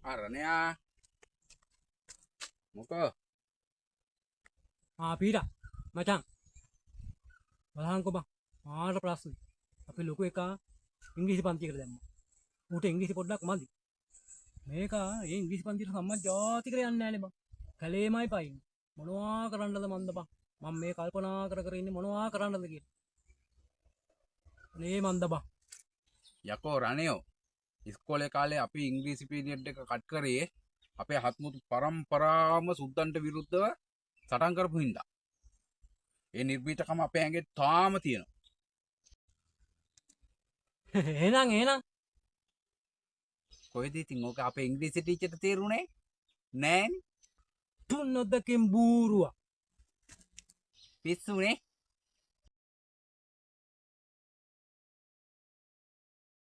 අරණයා මොකෝ පීඩා මචං බලහන්කො බං මාට ප්‍රශ්න අපි ලොකු එකා ඉංග්‍රීසි පන්තියකට දැම්මා. ඌට ඉංග්‍රීසි පොඩ්ඩක් මදි. මේක ඒ ඉංග්‍රීසි පන්තියට සම්මත ජාතිකට යන්නේ නැහනේ බං. කැලේමයි පයින්. මොනවා කරන්නද මන්ද බං. මම මේ කල්පනා කර කර ඉන්නේ මොනවා කරන්නද කියලා. නේ මන්ද බං. යකෝ රණයෝ ඉස්කෝලේ කාලේ අපි ඉංග්‍රීසි පීරියඩ් එක කට් කරේ අපේ හත්මුතු පරම්පරාවම සුද්දන්ට විරුද්ධව සටන් කරපු හින්දා. ඒ නිර්භීතකම අපේ ඇඟේ තාම තියෙනවා. එහෙනම් කොහෙද ඉතින් ඕක අපේ ඉංග්‍රීසි ටීචර්ට තේරුනේ නෑනේ. තුන් නොදකින් බූරුවා. පිස්සුනේ.